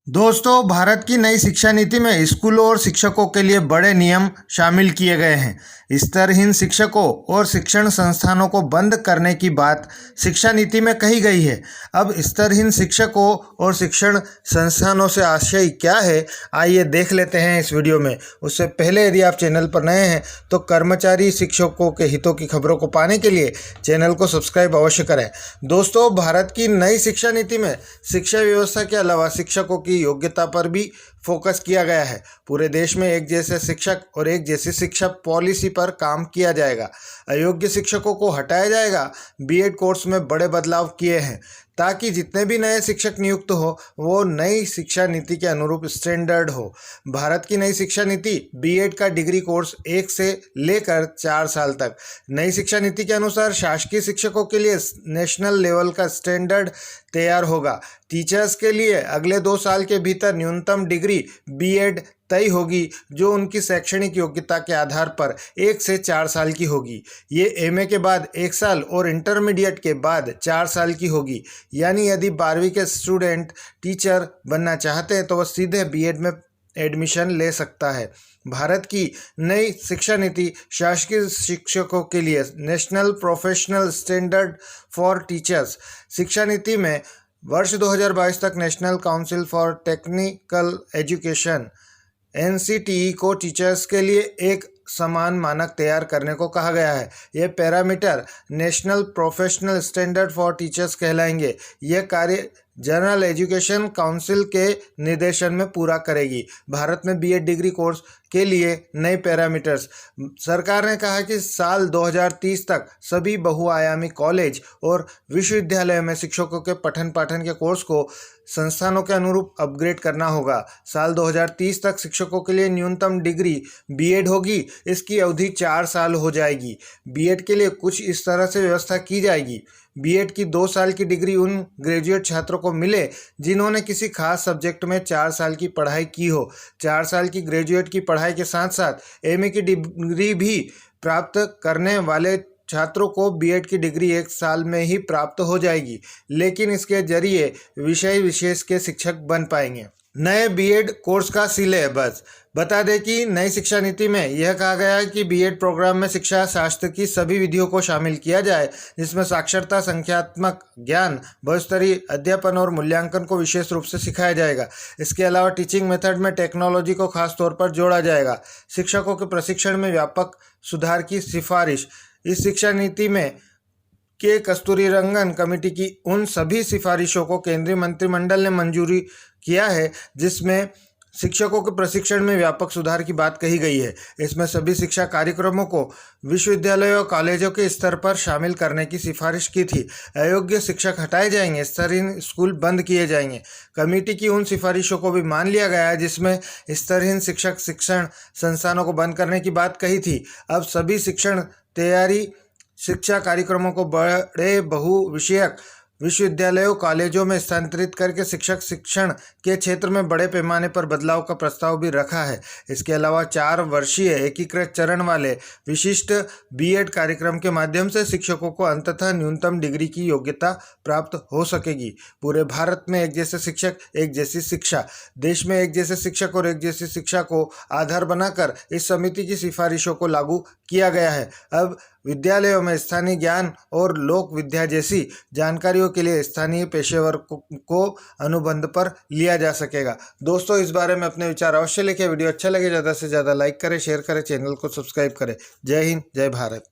दोस्तों, भारत की नई शिक्षा नीति में स्कूलों और शिक्षकों के लिए बड़े नियम शामिल किए गए हैं। स्तरहीन शिक्षकों और शिक्षण संस्थानों को बंद करने की बात शिक्षा नीति में कही गई है। अब स्तरहीन शिक्षकों और शिक्षण संस्थानों से आशय क्या है, आइए देख लेते हैं इस वीडियो में। उससे पहले यदि आप चैनल पर नए हैं तो कर्मचारी शिक्षकों के हितों की खबरों को पाने के लिए चैनल को सब्सक्राइब अवश्य करें। दोस्तों, भारत की नई शिक्षा नीति में शिक्षा व्यवस्था के अलावा शिक्षकों की योग्यता पर भी फोकस किया गया है। पूरे देश में एक जैसे शिक्षक और एक जैसी शिक्षा पॉलिसी पर काम किया जाएगा। अयोग्य शिक्षकों को हटाया जाएगा। बीएड कोर्स में बड़े बदलाव किए हैं ताकि जितने भी नए शिक्षक नियुक्त हो वो नई शिक्षा नीति के अनुरूप स्टैंडर्ड हो। भारत की नई शिक्षा नीति बीएड का डिग्री कोर्स 1 से लेकर 4 साल तक। नई शिक्षा नीति के अनुसार शासकीय शिक्षकों के लिए नेशनल लेवल का स्टैंडर्ड तैयार होगा। टीचर्स के लिए अगले 2 साल के भीतर न्यूनतम डिग्री बीएड तय होगी, जो उनकी शैक्षणिक योग्यता के आधार पर 1 से 4 साल की होगी। ये एमए के बाद 1 साल और इंटरमीडिएट के बाद 4 साल की होगी। यानी यदि 12वीं के स्टूडेंट टीचर बनना चाहते हैं तो वह सीधे बीएड में एडमिशन ले सकता है। भारत की नई शिक्षा नीति शासकीय शिक्षकों के लिए national professional standard for teachers शिक्षा नीति में वर्ष 2022 तक national council for technical education NCTE को टीचर्स के लिए एक समान मानक तैयार करने को कहा गया है। ये parameter national professional standard for teachers कहलाएंगे। यह कार्य जनरल एजुकेशन काउंसिल के निर्देशन में पूरा करेगी। भारत में बीएड डिग्री कोर्स के लिए नए पैरामीटर्स। सरकार ने कहा कि साल 2030 तक सभी बहुआयामी कॉलेज और विश्वविद्यालयों में शिक्षकों के पठन पाठन के कोर्स को संस्थानों के अनुरूप अपग्रेड करना होगा। साल 2030 तक शिक्षकों के लिए न्यूनतम डिग्री बीएड होगी। इसकी अवधि 4 साल हो जाएगी। बीएड के लिए कुछ इस तरह से व्यवस्था की जाएगी। बीएड की 2 साल की डिग्री उन ग्रेजुएट छात्रों को मिले जिन्होंने किसी खास सब्जेक्ट में 4 साल की पढ़ाई की हो। 4 साल की ग्रेजुएट की पढ़ाई के साथ साथ एमए की डिग्री भी प्राप्त करने वाले छात्रों को बीएड की डिग्री 1 साल में ही प्राप्त हो जाएगी, लेकिन इसके जरिए विषय विशेष के शिक्षक बन पाएंगे। नए बीएड कोर्स का सिलेबस। बता दें कि नई शिक्षा नीति में यह कहा गया है कि बीएड प्रोग्राम में शिक्षा शास्त्र की सभी विधियों को शामिल किया जाए, जिसमें साक्षरता, संख्यात्मक ज्ञान, बहुस्तरीय अध्यापन और मूल्यांकन को विशेष रूप से सिखाया जाएगा। इसके अलावा टीचिंग मेथड में टेक्नोलॉजी को खास तौर पर जोड़ा जाएगा। शिक्षकों के प्रशिक्षण में व्यापक सुधार की सिफारिश। इस शिक्षा नीति में के कस्तूरीरंगन कमेटी की उन सभी सिफारिशों को केंद्रीय मंत्रिमंडल ने मंजूरी किया है जिसमें शिक्षकों के प्रशिक्षण में व्यापक सुधार की बात कही गई है। इसमें सभी शिक्षा कार्यक्रमों को विश्वविद्यालयों और कॉलेजों के स्तर पर शामिल करने की सिफारिश की थी। अयोग्य शिक्षक हटाए जाएंगे। स्तरहीन स्कूल बंद किए जाएंगे। कमेटी की उन सिफारिशों को भी मान लिया गया है जिसमें स्तरहीन शिक्षक शिक्षण संस्थानों को बंद करने की बात कही थी। अब सभी शिक्षण तैयारी शिक्षा कार्यक्रमों को बड़े बहुविषयक विश्वविद्यालयों कॉलेजों में स्थानांतरित करके शिक्षक शिक्षण के क्षेत्र में बड़े पैमाने पर बदलाव का प्रस्ताव भी रखा है। इसके अलावा 4 वर्षीय एकीकृत चरण वाले विशिष्ट बीएड कार्यक्रम के माध्यम से शिक्षकों को अंततः न्यूनतम डिग्री की योग्यता प्राप्त हो सकेगी। पूरे भारत में एक जैसे शिक्षक, एक जैसी शिक्षा। देश में एक जैसे शिक्षक और एक जैसी शिक्षा को आधार बनाकर इस समिति की सिफारिशों को लागू किया गया है। अब विद्यालयों में स्थानीय ज्ञान और लोक विद्या जैसी जानकारियों के लिए स्थानीय पेशेवर को अनुबंध पर लिया जा सकेगा। दोस्तों, इस बारे में अपने विचार अवश्य लिखें। वीडियो अच्छा लगे ज़्यादा से ज़्यादा लाइक करें, शेयर करें, चैनल को सब्सक्राइब करें। जय हिंद, जय भारत।